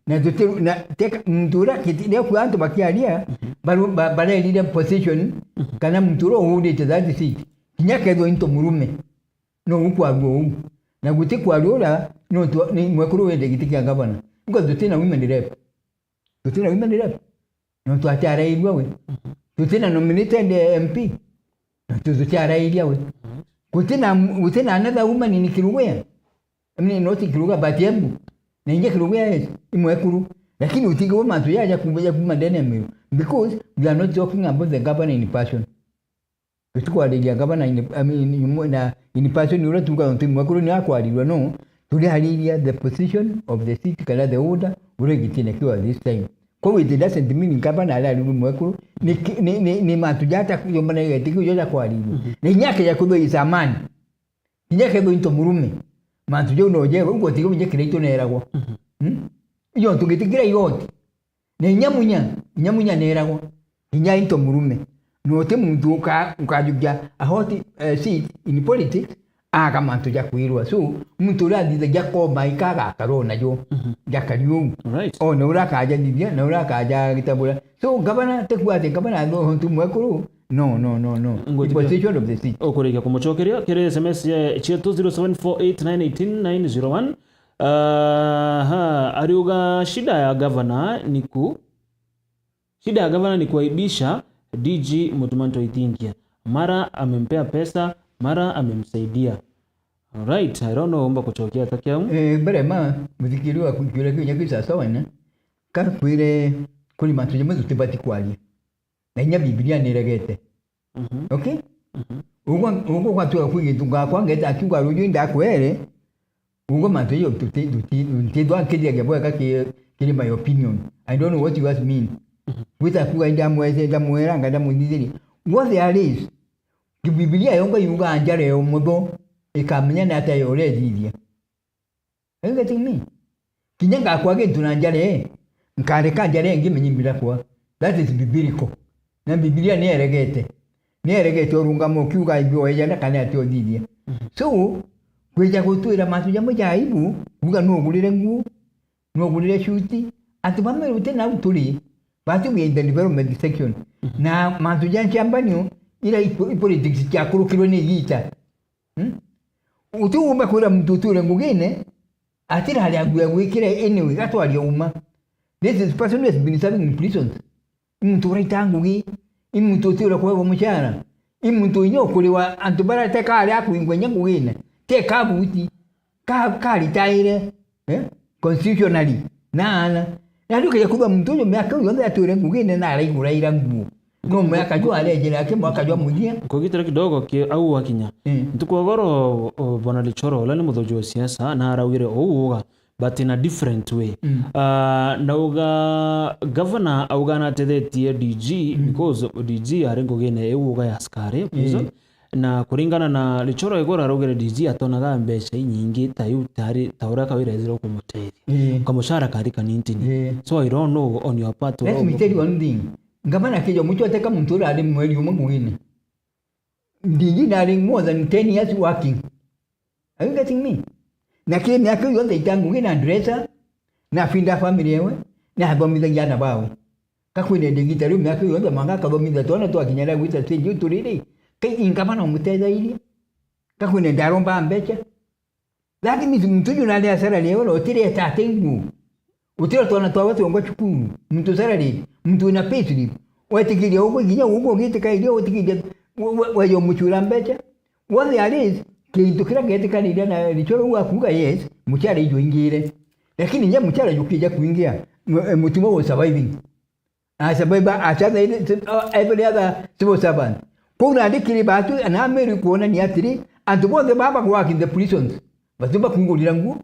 na tuti na teka mtura kitiria kwa antu bakiaria bare leader position kana mturo hudite that seat kinyakedo into murume no ukwago na guti kwalura no ni mwekuru wende gitikia governor ngo tutina women rep no tu atara ilwa we tutina nominated MP no tu atara ilwa we kutina another woman in Kiruwea not Kiruga but Embu na inje Kiruwea imwekuru lakini utigo woman tu yaja kumbeja kumandene mimi because we are not talking about the governor in person. Tukwa the governor in person you don't go to mwekuru ni akwalirwa no tuli halilia the position of the seat kala the order uregitine kwa this time kwa it doesn't mean governor ala mwekuru ni matujata kuyombana yetiki yoja kwalirwa ni nyake ya kudo isamani nyake do into murume matuje unoje ngo tigo mje kireito neragwa iyo tugitikira yote ni nyamunya neragwa nya into murume no te muntu ukajuja a hot seat in politics kama tuja kuirwa so muntu urathi jako maikaga karona yo jakariu right no urakaja ndia na urakaja gitabura so governor tekwate governor ndo huntu mwekuru no position of the seat okurega kumuchokeria kire SMS ya chetu 0748918901 ariuga shida ya governor ni kuaibisha DG Mutumanto Ithingia mara amempea pesa mara amemsaidia. Alright, I don't know omba kuchokea takiamu. Berema muzikiriwa kujule kwenye kisa sawa na kana kwire kuli matuje muzu tibati kwali na nya Biblia niregete okay ugo kwa tu kwige tunga kwangeta akingwa ruju nda kwere ugo matuje tuti dwa kidi ya boya kaki kili my opinion. I don't know what you guys mean with akuga ndamweze ndamwera ngadamundiziri what there is Biblia yonga yuga anjare omudo ikamenya na ata yore didia engati mi kinyanga kwage tunanjare nkare kanjare ngimenyimira kwa that is biblical na Biblia ni eregete orunga mo kiuga ibyo yenda kana ati didia so kweja gutwira matuja mujaibu uga no gulire shuti atubame rute na uturi batu bi in the development section na matuja nchambanyo ila politics ya kurukiro ni gita utuumba kura mtuture ngugine atira hali aguya gwikire anyway gatwali uma this person has been serving in prisons mtu raitangugi imututure kwa mushara imuntu inyokuliwa antubara teka ali akuingwenya ngugine teka buti ka ritaire constitutionally na nduke yakuba mtunyo miaka yonde ature ngugine na alaigura irangu no mwaka jua aleje yake mwaka jua mujia kogitira kidogo ke au wakinya ntukogoro bona lichoro lani muthojo siasa na arawire ouga but in a different way nauga governor augana tethetie DG because DG arengo gene euga ya askari na kuringana na lichoro igora arugire DG atonaga mbeca nyingi tayu tari taura kawira zero kumuteithia kamushara kari kanintini so I don't know on your part let me tell you one thing ngabana kijo mucho ateka mtu ali mweli umwingine DG nari more than 10 years working are you getting me na kile miaka yote itangu ngina ndresa na finda familia yewe na habomiza jana bawe kakwine digitali myaka yonda manga kathomithia twana twakinyara gwita stage uturiri kai ingabana muteithairi kakwine ndaromba mbeca lakini mtu nali asara leo otire tatengu utira twana twawe tongwa chukuru mtu salary mtu na payslip watikiria huko ginya huko gitika ile watikiria wayo muchura mbeca wale alis kintu kira getika ndia na lichoro wakuga yes muchara ijo ingire lakini nya muchara yukija kuingia mutuma wa surviving survivor achada ile every other civil servant kuna ndikiri batu na America kuona ni atiri antu bothe baba work in the prisons batumba kungulira nguo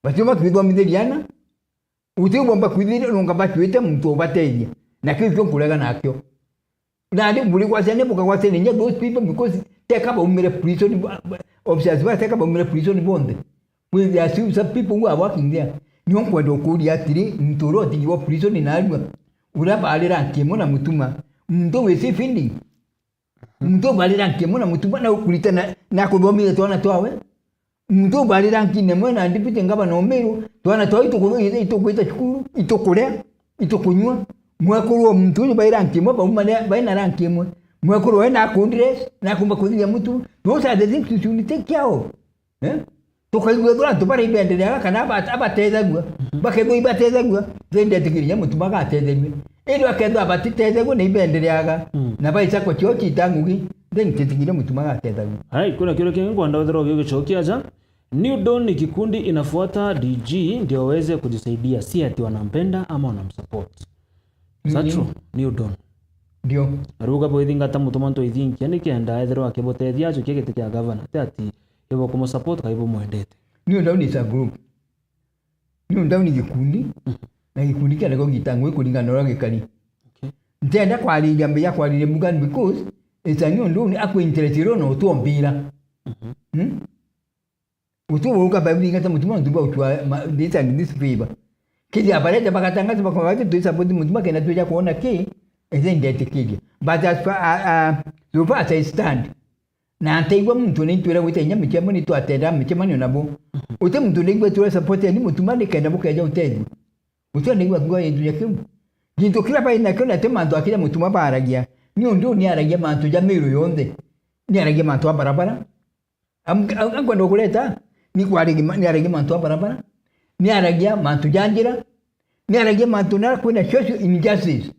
batumba kwidwa mideliana utibomba kwidira nonga batwite muntu obateria na kyo kulega nakyo na ndi buli kwa sene buka kwa sene nya those people because take up umere prison officers ba take up umere prison bonde we there are some people who are working there ni on kwado kuri atiri ntoro tiwa prison na alwa uraba alira nkemo mutuma ndo wese finding ndo balira nkemo na mutuma na ukulita na kudomira twana twawe ndo balira nkine mwana ndipite ngaba no meru twana twa itokuita chukuru itokulea itokunywa mwakuru mtu ni balira nkemo ba umane baina rankemo mwakuru wena kundres na kumba kudia mtu those are the things you need to take care of tukaigwa dora tupare ibendelea kana abatezagwa bakego ibatezagwa zende tikirinya mtu magatezegwe ilo akedo abatitezegwa ni ibendelea na baisa kwa choki tangugi then titikirinya mtu magatezagwa hai kuna kile kingi kwa ndao dhoro gichokia aja New Dawn ni kikundi inafuata DG ndio waweze kujisaidia si ati wanampenda ama wanamsupport Satro New Dawn ndio aruga boithinga ta mutomanto ithinki ani kenda ethero akibotethia acho kigete kya governor ati ibo kumo support kaibo mwendete New Dawn is a group New Dawn ni gikundi na gikundi kya lego gitangwe kulingana na gikari ntenda kwaliria mbe yakwaliria mugani because it's a New Dawn akwe interesiro no tuombira utubuka babili ngata mutuma nduba utwa this favor kidi abarete bakatangaza bakwaje tu support mutuma kena tuja kuona ki ezendete kidi but as so far as I stand na antegwa mtu ni twera wite nya michemo ni to atenda michemo ni nabo ute mtu ni twera support ni mutuma ni kenda bukaja utezi utu ni ngwa yedu yakimu ginto kila pa ina kona tema ndo akija mutuma baragia ni ndo ni aragia mantu ja miru yonde ni aragia mantu barabara kwenda kuleta ni aragia mantu barabara ni aragia mantu janjira ni aragia mantu na kuna social injustice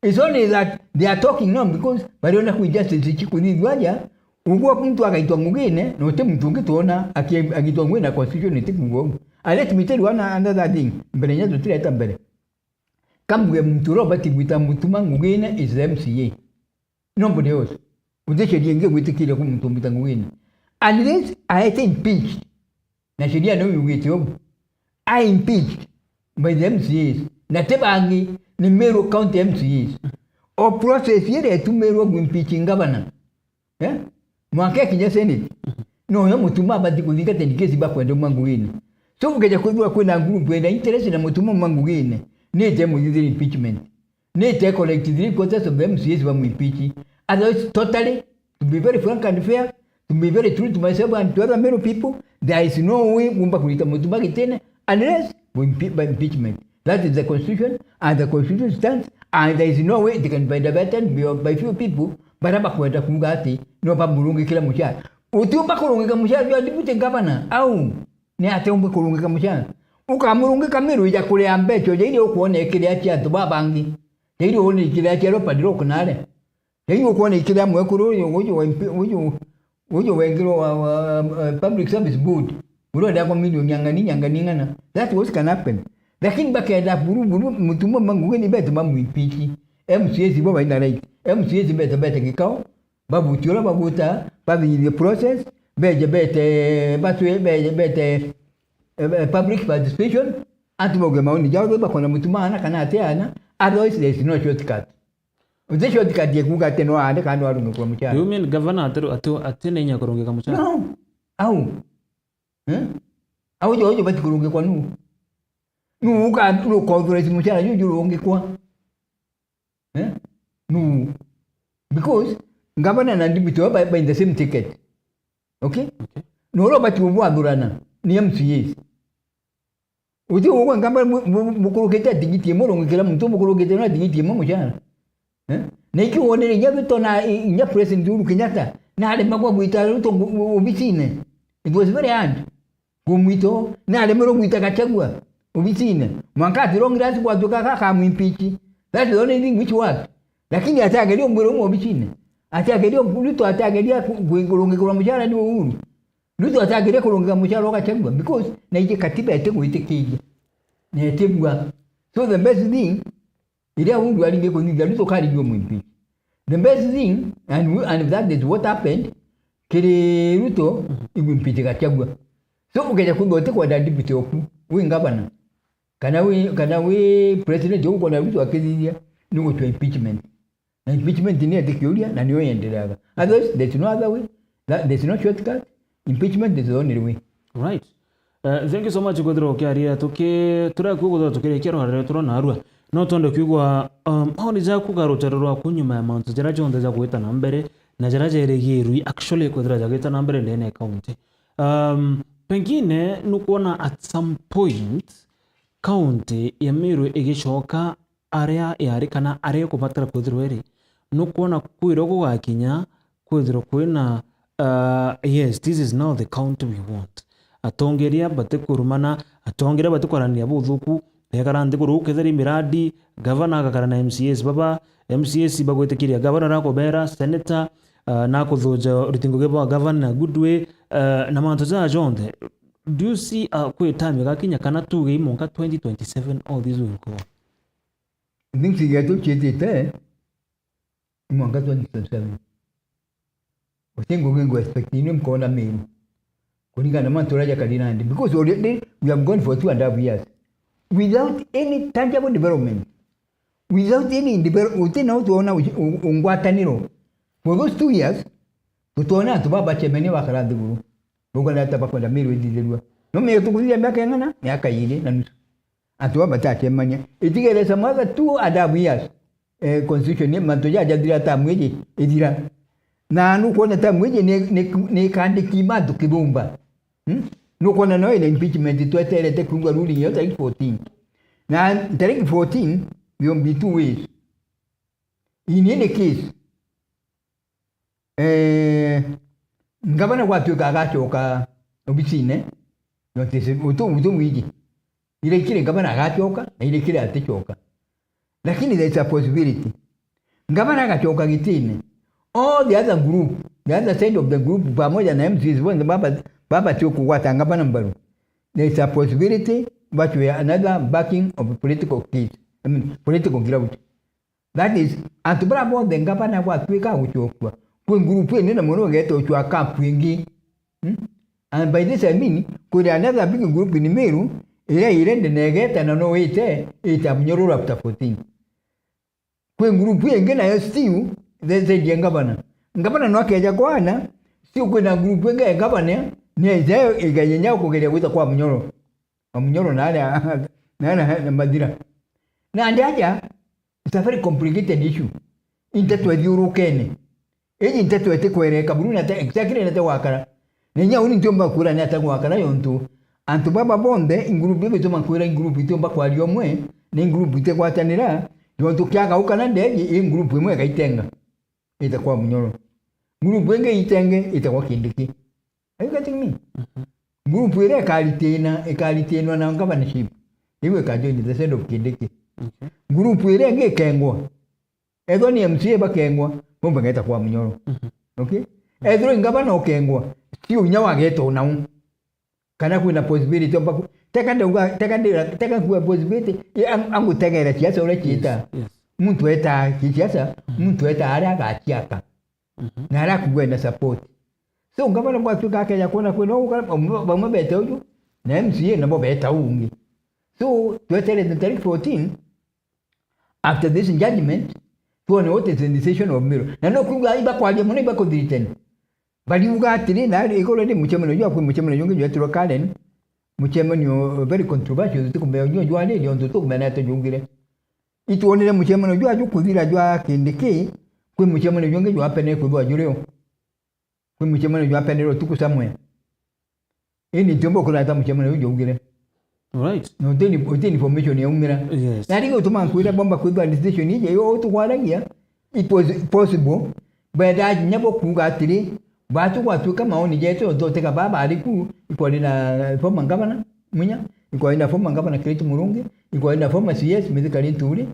it's only that they are talking now because baliona ku injustice chikunidwaja ubwo mtu akaitwa mwingine na wote mtu ngituona akitwa mwingine na constitution itikungo let me tell you another thing mbele nyazo tuleta mbele kambwe mtu Robert gwita mutuma mwingine is the MCA nobody else udeshe dienge gwitikire ku mtu mutanga mwingine unless I think impeached na sheria no yugityo I impeached by the MCAs na tebangi ni Meru County MCAs o process yere tu Meru impeaching governor mwake kinya senate no yo mutuma abadi kuzika tendikezi bakwenda mwangwini so ukeja kujua kuna group ina interest na mutuma mwangwini ni temo yudiri impeachment ni te collectively process of MCAs wa impeach otherwise totally to be very frank and fair to be very true to myself and to other Meru people there is no way kumba kulita mutuma kitene unless by impeachment. That is the constitution and the constitution stands and there is no way they can be debated by few people baraba kwenda kungati no pamurungi kila mchana utumba kurungika mchana yo deputy governor au ni atembe kurungika mchana ukamurungi kamiru ya kule ambecho je ile ukuone kile acha to babangi je ile uone kile acha ro padiro kunale je ile ukuone kile amwekuru ujo wengiro public service board uro ndio kwa milioni nyangani ngana that was can happen lakini bakaenda buru mutuma mangu ni bete mamu impeach MCAs bo baina right MCAs bete kikao babu tiola babuta babi the process bete public participation atumoge maoni jawo ba kona mutuma ana kana ateana otherwise there is no shortcut uze shortcut ye kuga teno ande kando arunga kwa mchana you mean governor atene nya kurungika mchana no au jojo bati kurunga kwa nu nuka nukongresi mchana yuju unge kwa nu because governor na ndibito by the same ticket okay no ro bati mwa durana ni MCAs uti uko ngamba mukurukete tigiti murongo kila mtu mukurukete na tigiti mushana na ikiwonere nyabuto na nya president Uhuru Kenyatta na ale magwa mwita Ruto ubisine. It was very hard kumwito na ale mero mwita Gachagua ubisine mwankati rongrasi kwa tuka kama impeach. That's the only thing which worked. Lakini ataangalia mwero ubisine ataangalia Ruto ataangalia kurongo kwa mshahara ni Uhuru. Ruto ataangalia kurongo mshahara wa Gachagua because na ile katiba yetu itekije na tebwa. So the best thing ile Uhuru alinge ni Ruto kali ndio mwimpi. The best thing and that is what happened kile Ruto igwimpi Gachagua. So ukaja kungote kwa deputy oku we ngabana kana we president uko na Ruto akizia nuko to impeachment. Na impeachment ni adekiulia na niyo endeleaga. Otherwise there's no other way. There's no shortcut. Impeachment is the only way. Right. Thank you so much Godro Kiaria turakugo tukirekera harero turona arua no tonde kwigwa aho za kugaruterwa kunyuma ya mount jaraje ondeza kuita na mbere na jaraje regiru actually kudra kuita na mbere ndene county pengine nukuona at some point county ya Meru igicoka area yari kana area kubatara kudrweri nukuona kwiro gwakinya kudro kwina yes this is now the county we want atongeria bate kurumana atongera bate kwarania buthuku yakarande kuruketheri miradi governor agakara na MCS baba MCS bagwetekiria governor rakobera senator na kuthuja rutingo gebo governor good way na manto za jonde. Do you see kwe time gakinya kana tuge imonka 2027 all this will go? Ninsi gato chete imonka 2027 utengo wengo expecting mkona Meru kulingana na mantora ya kadinandi because already we have gone for 2.5 years without any tangible development, without any development. Now tuona ungwataniro for those 2 years tuona tubaba chemene wakarandi guru bugana hata bakwenda Meru idizelwa no me tukulia miaka ile na nusu atuba tatemanya itigere samaga 2.5 years constitution ni mantoja jadira tamweje idira na nukuona tamweje ne kandi kimadu kibumba nukuona no ile impeachment tuetelete kungwa ruling yote 14 na tariki 14 will be 2 ways. In any case ngabana watu kagachoka obisine yote uto mwiji ile kile ngabana agachoka na ile kile atachoka, lakini there is a possibility ngabana agachoka gitine all the other group, the other side of the group pamoja na MCs wanda baba choku wata ngabana mbaru, there is a possibility but we are another backing of a political case, I mean political ground. That is atubra bo the ngabana watu ka uchokwa kwa group ene na mono geto chwa camp wingi. And by this I mean could another big group in Meru ile negeta na no ite itabnyoro after 14 kwa group yenge na still the ngabana no akeja kwana sio kwenda group yenge ngabana ni izayo iganyenya kugelia kuita kwa mnyoro na madira na ndaja. It's a very complicated issue intetu ediurukene intetu etekwereka buruna ta exactly na wakara nenya uni ntomba kura ni atagwakara yontu antu baba bonde ingrupu beto makura ingrupu itomba kwa liomwe ni ingrupu itekwatanira yontu kyaga ukana ndege ingrupu imwe kaitenga itakuwa mnyoro ingrupu enge itenge itakuwa kindiki ayikatimi ingrupu ile ekalitena na governorship iwe kajoini the side of kindiki ingrupu ile enge kengwa edo ni MCA bakengwa bomba ngeta kwa mnyoro okay edo ngabana okengwa si unyawa geto na kana kuna possibility omba teka kwa possibility angu tegera kiasi ule kita mtu eta kiasi mtu eta ara gachiaka na ara kuwenda support so ngabana kwa tuka kaya kuona bamwe beta uju na MCA na beta ungi so tuetele the 14 after this judgment tuone what is the decision of Meru na no kunga iba kwa je mona iba ko diriten bali uga tini na iko le muchemano yo kwa muchemano yonge yo tro kalen muchemano very controversial tukumbe yo yo ale yo ndo kumena to jungire ituone le muchemano yo aju kudira yo kindiki kwa muchemano yonge yo apene ko bo jureo kwa muchemano yo apene ro tukusamwe ini jombo kula ta muchemano yo jungire Right. No utini information ya umira. Yes. Na ringo tuma kuira bomba kuiba administration ije yo tu kwaragia. It was possible. But I never kuga atiri. Batu watu kama oni jeto ndoteka baba aliku iko na forma ngabana munya iko ina forma ngabana Kirito Murungi iko ina forma CS medikali nturi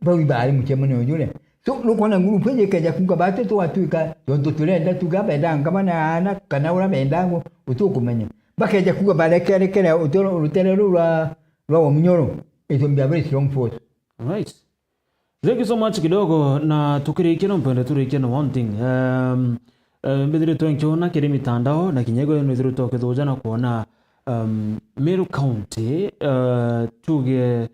bawi bali muchemane ojule. So lukona nguru pwenye kaja kuga batu to watu ika ndo tulenda tugaba ndanga bana ana kana ura bendango utukumenya. Bakaja kuga balekere utoro rutele rwa omnyoro. It will be a very strong force. Right. Thank you so much kidogo na tukirikira mpende turikira one thing. Mbedire tuenkiona kiri mitandao na kinyego nithiro tokethoja na kuona Meru County tuge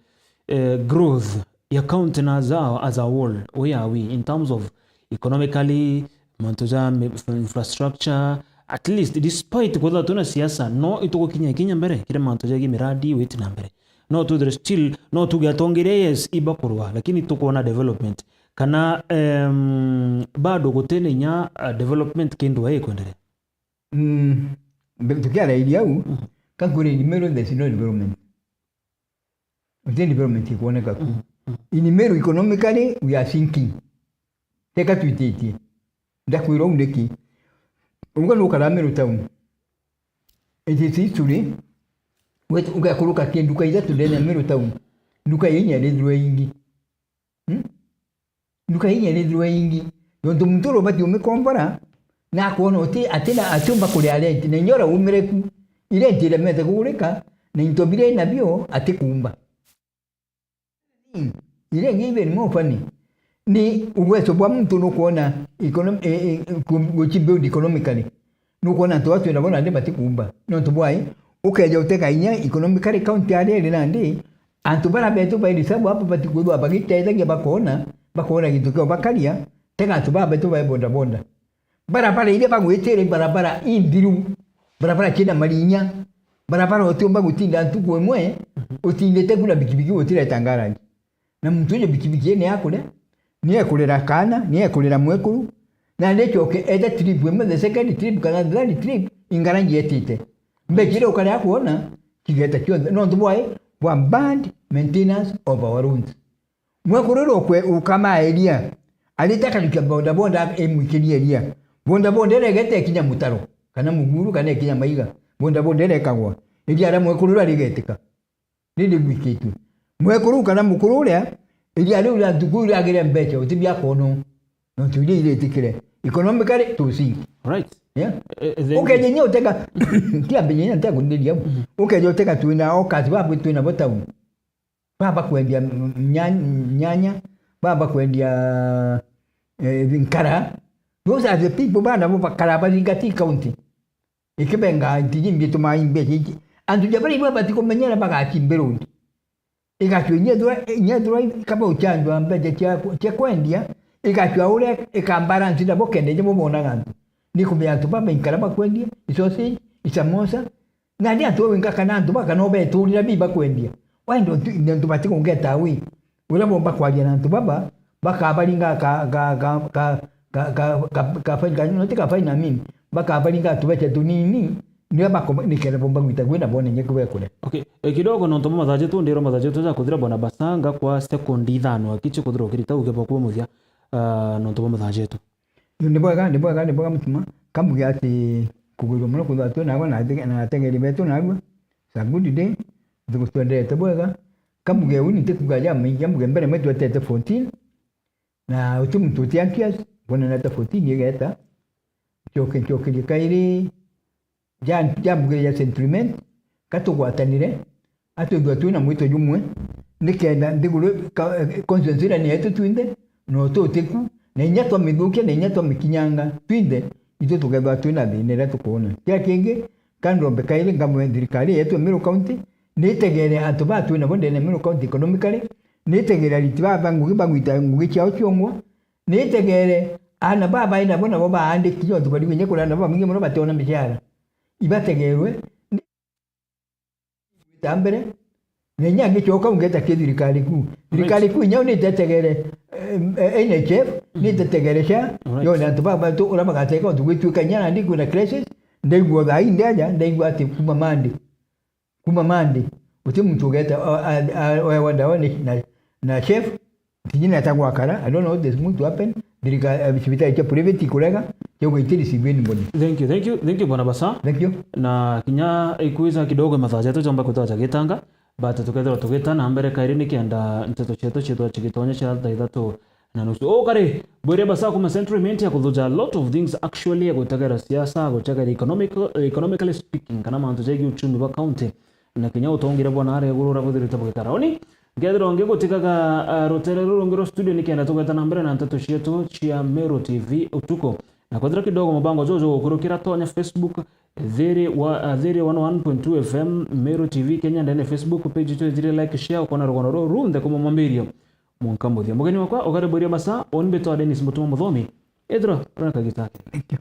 growth ya county na zao as a whole. Where are we in terms of economically, mantoja infrastructure, at least despite kwa tuna siasa no ituko kinya mbere kire mantoja gi miradi witi na mbere no to there still no to gatongere yes ibakurwa lakini tuko na development kana bado gotene nya development kendo wae kwendele tukiara ili au kankure ni Meru there's no development the development ikuoneka ku in Meru economically we are sinking teka tuititi ndakwiro ndeki unga lukara Meru town eti tuli wetu unga kuruka kinduka ida tudene Meru town nduka yenya redwe ingi nduka yenya redwe ingi yondo mtoro bati umekombara na kuona oti atena atumba kule alenti na nyora umireku ile ndile mete kureka na intobire nabyo atikumba ile ngibe ni mofani ni uwezo bwa mtu no kuona kuchimbe economically no kuona to watu ndabona ndi batikumba no tubwai ukeja uteka inya economically county ale nandi antubara betu baidi sabu hapo batikubwa bagita izange bakona kitukio bakalia teka antubara betu bae bonda barabara ile bagwetere barabara indiru barabara kina malinya barabara otumba gutinda ntuko emwe utindete kula bikibiki otira tangaraji na mtu ile bikibiki ne yakule ni yakulera kana ni yakulera mwekuru na nechoke eda trip wemwe the second trip kana third trip ingarangi etite mbekire ukale kuona kigeta kyo no ndubwae wa band maintenance of our roads mwekuru okwe ukama area alitaka likabonda bonda emwikili area bonda legete kinya mutaro kana muguru kana kinya maiga bonda lekagwa ili ara mwekuru aligetika nili wikitu mwekuru kana mukuru le ili ali ula duguru agere mbeche utibya kono no tuli ile tikire economically to see right yeah okay nyo teka kia binyenya teka kundilia okay nyo teka tuina okazi babu tuina botawu baba kwendia nyanya baba kwendia vinkara. Those are the people bana mo Karabali County. Ikibenga ndijimbi tuma imbe andu jabari baba tikomenyera baga chimberundi. Ikachwe nyedwa kaba uchandwa mbeje cha kwendia ikachwa ule ikambara nzida bokende je mubona gantu. Nikumya tu baba inkaraba kwendia isosi isamosa na ndia to wenga kana ndu baka no betulira biba kwendia. Wando ndu batiko ngeta wi. Ula bomba kwa jana ndu baba baka balinga ka notika faina mimi baka balinga tubeche tunini niwe bako nikere bomba gwita gwina bone nyekwe kule. Okay, kidogo no tomo mathaje tu ndiro mathaje tu za kuthira bona basanga kwa second ithano akiche kuthira kirita ugeba kwa muthia no tomo mathaje tu. Ndiboga mutuma kambuga ati kuguru muno kuthwa tu nago na tengeri betu nago sa good day ndikustwende teboga kambuga uni tekugaja mingi kambuga mbere metu atete 14 na utumu tutiakias bona na 14 yegeta choke kairi jambuge ya sentiment katugwatanire atugwa tu na mwito jumwe nikenda ndiguru consensira ni etu twinde no to teku na nyato miduke na nyato mikinyanga twinde ito tugaba tu na dinera tukona kya kenge kandrombe kairi ngamwe dirikali yetu Meru County nitegere atuba tu na bonde na Meru County economically nitegere litiba banguita ngugi chao chomwa nitegere ana baba ina bona baba ande kiyo tubali wenye kula na baba mingi mno batona mishara ibategerwe tambere nenya gichoka ungeta kedirikali ku nyao ni tetegere NHF ni tetegere sha yo na baba tu ula magateka tu witu kanyana ndiku na crisis ndegwa dai ndaja ndegwa ati kuma mande uti mtu geta wadaoni na chef tijina atagwa kara. I don't know what is going to happen. Dirika sibita icha private kulega yogo itiri sibeni mboni. Thank you bwana Basa. Thank you. Na kinya ikuiza kidogo mathaja tujamba kutacha gitanga but tukethera tugitana mbere kairi kianda nteto chetu chigitonya cha thaithatu na nusu kare bwire Basa kuma central mint ya kuthuja a lot of things actually ya gutagera siasa gutagera economically speaking kana mantu jegi uchumi wa county na kinya utongira bwana are gurura buthirite bugikaroni ngethero ngigutikaga rotere rurungiro studio nikienda tugetana mbere na nteto chetu chia Meru TV utuko na kwa kidogo mabango jojo kurukira tonya Facebook Thiri 101.2 FM Meru TV Kenya ndene Facebook page to thiri like share ukona rogono runde kuma mwambirio mwankambuthia mugeni wakwa ogare Bwire Basa onbeto wa Dennis Mutuma Muthomi edro rana kagitake. Thank you.